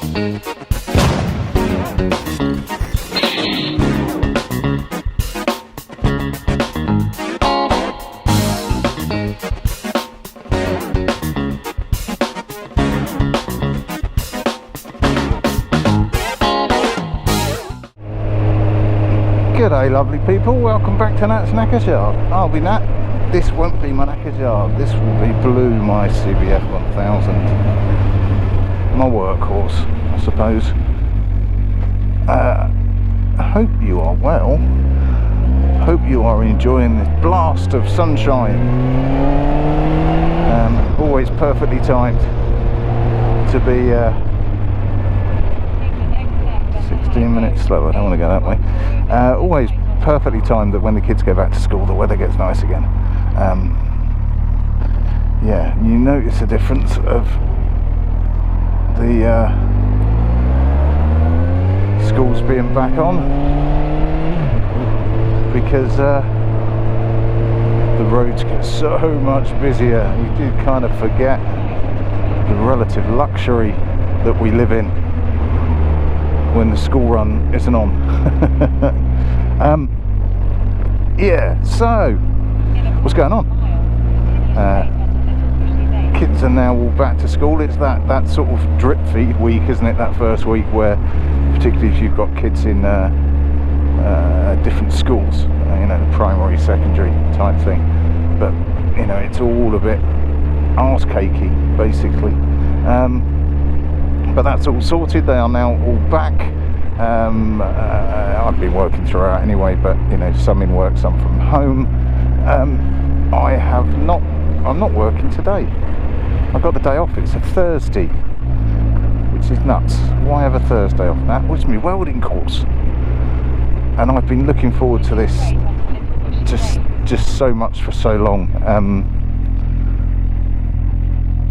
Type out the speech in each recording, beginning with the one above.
G'day lovely people, welcome back to Nat's Knackers Yard. I'll be Nat, this won't be my Knackers Yard, this will be Blue, my CBF 1000. My workhorse, I suppose. I hope you are well, hope you are enjoying this blast of sunshine. Always perfectly timed to be 16 minutes slower, I don't want to go that way. Always perfectly timed that when the kids go back to school the weather gets nice again. Yeah, you notice a difference of the schools being back on, because the roads get so much busier. You do kind of forget the relative luxury that we live in when the school run isn't on. Yeah, so what's going on? Kids are now all back to school. It's that sort of drip feed week, isn't it? That first week where, particularly if you've got kids in different schools, you know, the primary, secondary type thing. But you know, it's all a bit arse cakey, basically. But that's all sorted. They are now all back. I've been working throughout anyway, but you know, some in work, some from home. I'm not working today. I've got the day off. It's a Thursday, which is nuts. Why have a Thursday off? That was my welding course, and I've been looking forward to this just so much for so long.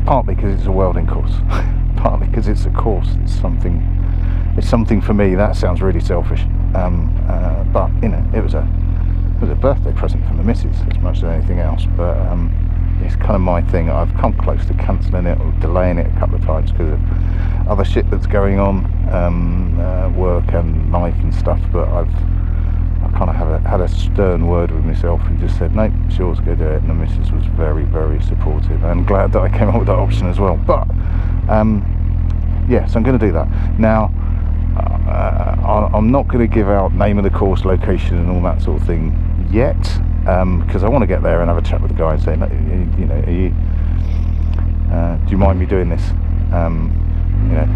Partly because it's a welding course. Partly because it's a course. It's something for me. That sounds really selfish, but you know, it was a birthday present from the missus as much as anything else. But it's kind of my thing. I've come close to cancelling it or delaying it a couple of times because of other shit that's going on, work and life and stuff. But I kind of had a stern word with myself and just said, nope, it's yours, go do it. And the missus was very, very supportive, and glad that I came up with that option as well. But yeah, so I'm going to do that now. I'm not going to give out name of the course, location and all that sort of thing yet, because I want to get there and have a chat with the guy and say, you know, do you mind me doing this? You know,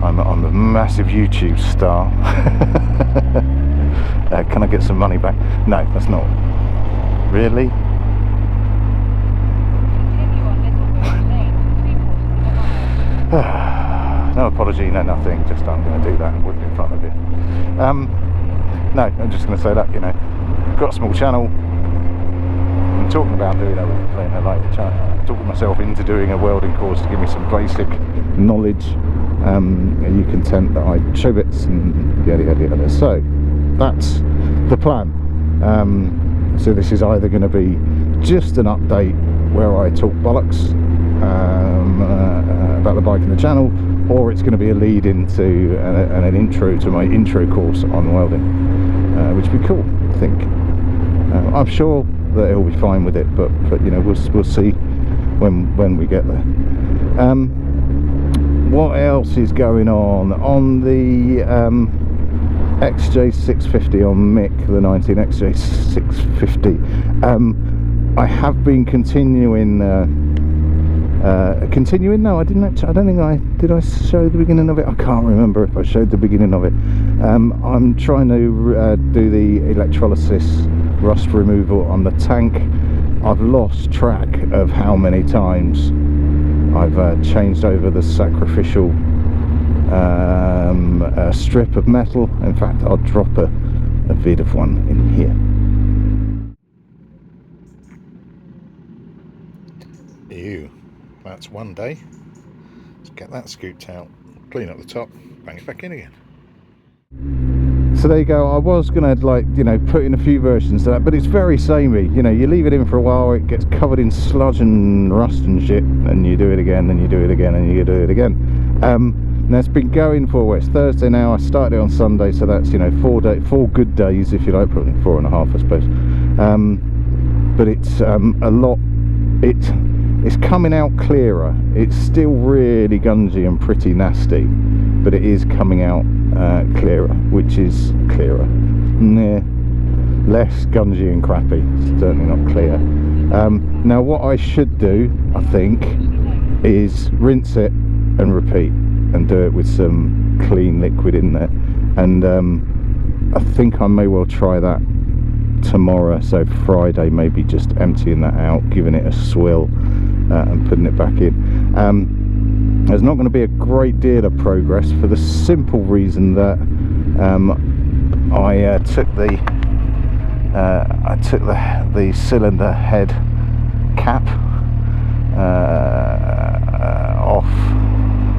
I'm a massive YouTube star. Can I get some money back? No, that's not really. No apology, no nothing, just I'm going to do that and put it in front of you. No, I'm just going to say that, you know, I've got a small channel. I'm talking about doing a later chat. Talking myself into doing a welding course to give me some basic knowledge. Are you content that I show bits and yada yada yada? So that's the plan. So this is either going to be just an update where I talk bollocks about the bike and the channel, or it's going to be a lead into an intro to my intro course on welding, which would be cool, I think. I'm sure that he'll be fine with it, but you know, we'll see when we get there. What else is going on the XJ650 on Mick, the 19 XJ650? I have been continuing. No, I didn't actually. I don't think did. I show the beginning of it? I can't remember if I showed the beginning of it. I'm trying to do the electrolysis rust removal on the tank. I've lost track of how many times I've changed over the sacrificial strip of metal. In fact, I'll drop a vid of one in here. Ew, that's one day. Let's get that scooped out, clean up the top, bang it back in again. So there you go. I was gonna, like, you know, put in a few versions of that, but it's very samey. You know, you leave it in for a while, it gets covered in sludge and rust and shit, and you do it again, and you do it again, and you do it again. Now it's been going for, well, it's Thursday now. I started it on Sunday, so that's, you know, 4 good days, if you like, probably 4.5 I suppose. But it's a lot, it's coming out clearer. It's still really gungy and pretty nasty, but it is coming out clearer, which is clearer. Nah, less gungy and crappy, certainly not clear. Now what I should do, I think, is rinse it and repeat, and do it with some clean liquid in there. And I think I may well try that tomorrow, so Friday maybe just emptying that out, giving it a swill, and putting it back in. There's not going to be a great deal of progress, for the simple reason that I took the cylinder head cap off.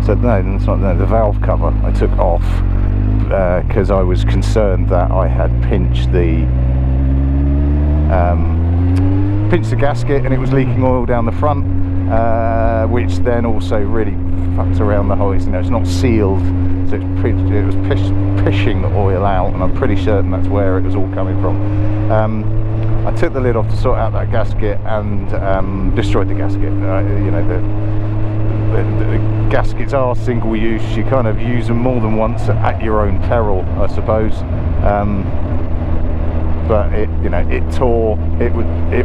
So no, it's not, no, the valve cover I took off because I was concerned that I had pinched the gasket and it was leaking oil down the front, which then also really fucks around the hole. You know, it's not sealed, so it was pishing the oil out, and I'm pretty certain that's where it was all coming from. I took the lid off to sort out that gasket and destroyed the gasket. You know, the gaskets are single use. You kind of use them more than once at your own peril, I suppose. But it, you know, it tore. It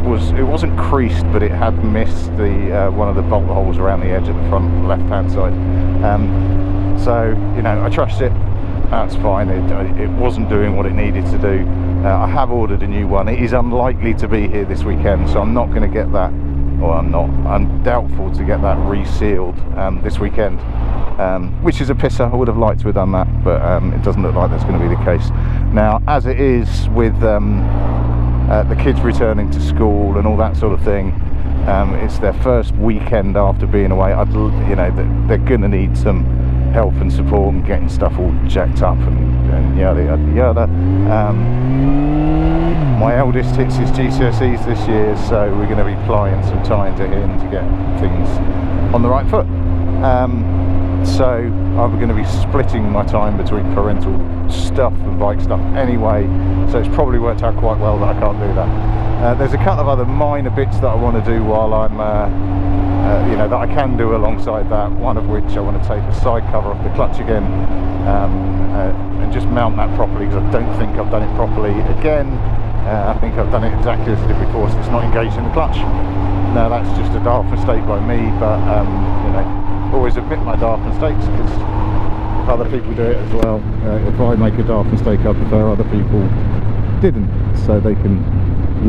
wasn't creased, but it had missed the one of the bolt holes around the edge of the front left-hand side. So, you know, I trashed it. That's fine. It wasn't doing what it needed to do. I have ordered a new one. It is unlikely to be here this weekend, so I'm not going to get that. Or I'm doubtful to get that resealed this weekend, which is a pisser. I would have liked to have done that, but it doesn't look like that's going to be the case. Now, as it is with the kids returning to school and all that sort of thing, it's their first weekend after being away. You know, they're going to need some help and support and getting stuff all jacked up and yada yada yada. My eldest hits his GCSEs this year, so we're going to be plying some time to him to get things on the right foot. So I'm going to be splitting my time between parental stuff and bike stuff anyway, so it's probably worked out quite well that I can't do that. There's a couple of other minor bits that I want to do while I'm you know, that I can do alongside that, one of which I want to take the side cover off the clutch again, and just mount that properly, because I don't think I've done it properly again. I think I've done it exactly as I did before, so it's not engaged in the clutch. Now that's just a daft mistake by me, but you know, always admit my daft mistakes, because if other people do it as well, if I make a daft mistake, I prefer other people didn't, so they can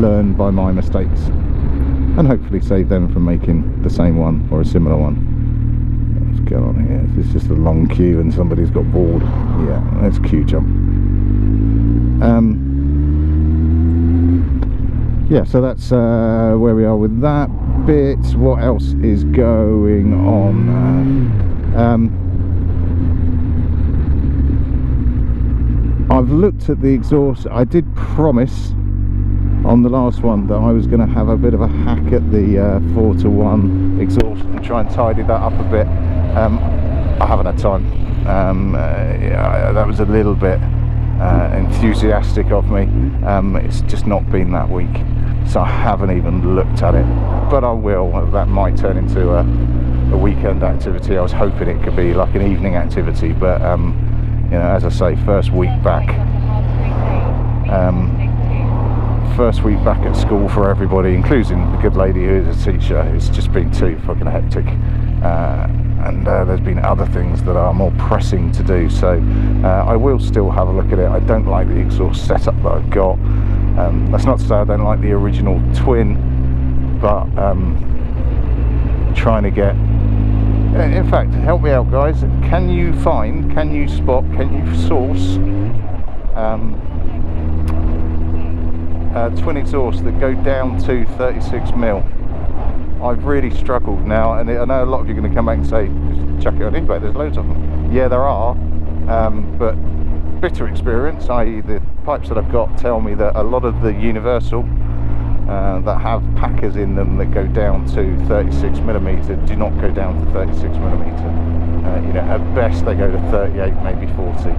learn by my mistakes and hopefully save them from making the same one or a similar one. What's going on here? It's just a long queue and somebody's got bored. Yeah, that's queue jump. Yeah, so that's where we are with that bit. What else is going on? I've looked at the exhaust. I did promise on the last one that I was going to have a bit of a hack at the 4:1 exhaust and try and tidy that up a bit. I haven't had time. Yeah, that was a little bit enthusiastic of me. It's just not been that week, so I haven't even looked at it, but I will. That might turn into a weekend activity. I was hoping it could be like an evening activity, but you know, as I say, first week back at school for everybody, including the good lady who is a teacher. It's just been too fucking hectic, and there's been other things that are more pressing to do, so I will still have a look at it. I don't like the exhaust setup that I've got. That's not to say I don't like the original twin, but trying to get, in fact, help me out guys, can you source twin exhausts that go down to 36mm. I've really struggled now, and I know a lot of you are going to come back and say, just chuck it on eBay, there's loads of them. Yeah, there are, but bitter experience, i.e. the pipes that I've got tell me that a lot of the universal that have packers in them that go down to 36mm do not go down to 36mm. You know, at best they go to 38, maybe 40,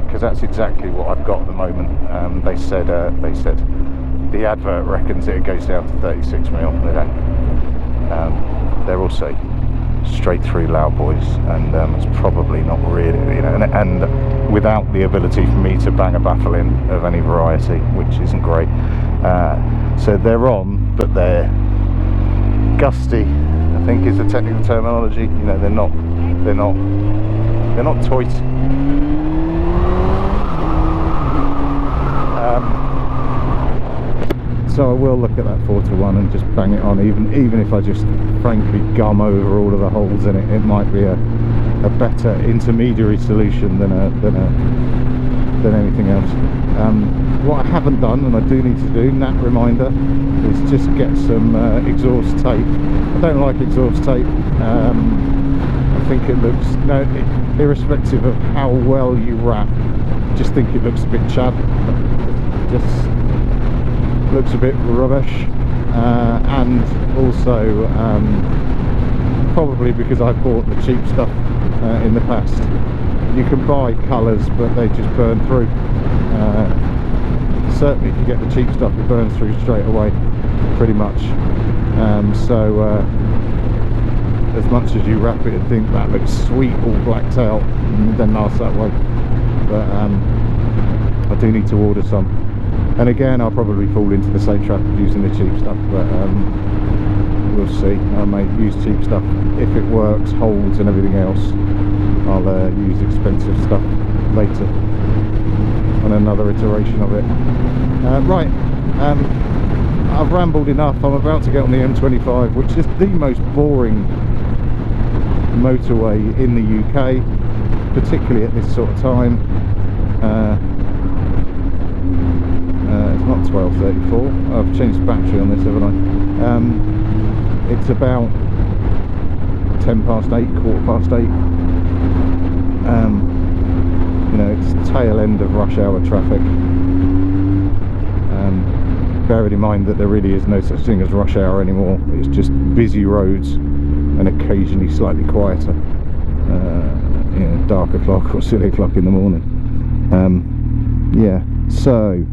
because that's exactly what I've got at the moment. They said the advert reckons it goes down to 36 mil. They don't. They're also straight through loud boys, and it's probably not really, you know, and without the ability for me to bang a baffle in of any variety, which isn't great. So they're on, but they're gusty, I think is the technical terminology. You know, they're not tight. So I will look at that 4:1 and just bang it on, even if I just frankly gum over all of the holes in it. It might be a better intermediary solution than anything else. What I haven't done, and I do need to do, that reminder, is just get some exhaust tape. I don't like exhaust tape. I think it looks, irrespective of how well you wrap, I just think it looks a bit chad. Just looks a bit rubbish, and also probably because I've bought the cheap stuff in the past. You can buy colours, but they just burn through. Certainly if you get the cheap stuff, it burns through straight away, pretty much. So as much as you wrap it and think that looks sweet, all blacked out, and then lasts that way, but I do need to order some. And again, I'll probably fall into the same trap of using the cheap stuff, but we'll see. I may use cheap stuff. If it works, holds and everything else, I'll use expensive stuff later on another iteration of it. Right, I've rambled enough. I'm about to get on the M25, which is the most boring motorway in the UK, particularly at this sort of time. It's not 12:34. I've changed the battery on this, haven't I? It's about 10 past 8, quarter past 8. You know, it's tail end of rush hour traffic. Bearing in mind that there really is no such thing as rush hour anymore. It's just busy roads and occasionally slightly quieter. You know, dark o'clock or silly o'clock in the morning. Yeah, so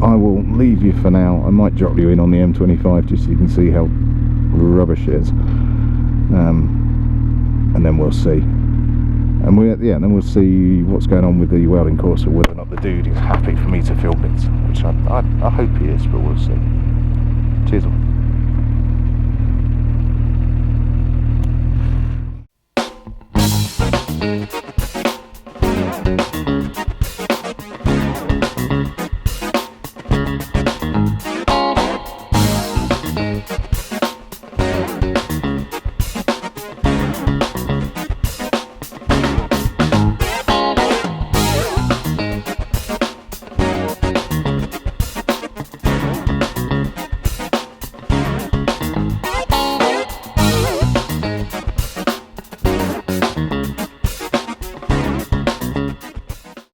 I will leave you for now. I might drop you in on the M25 just so you can see how rubbish it is, and then we'll see. And then we'll see what's going on with the welding course, or whether or not the dude is happy for me to film it, which I hope he is, but we'll see. Cheers.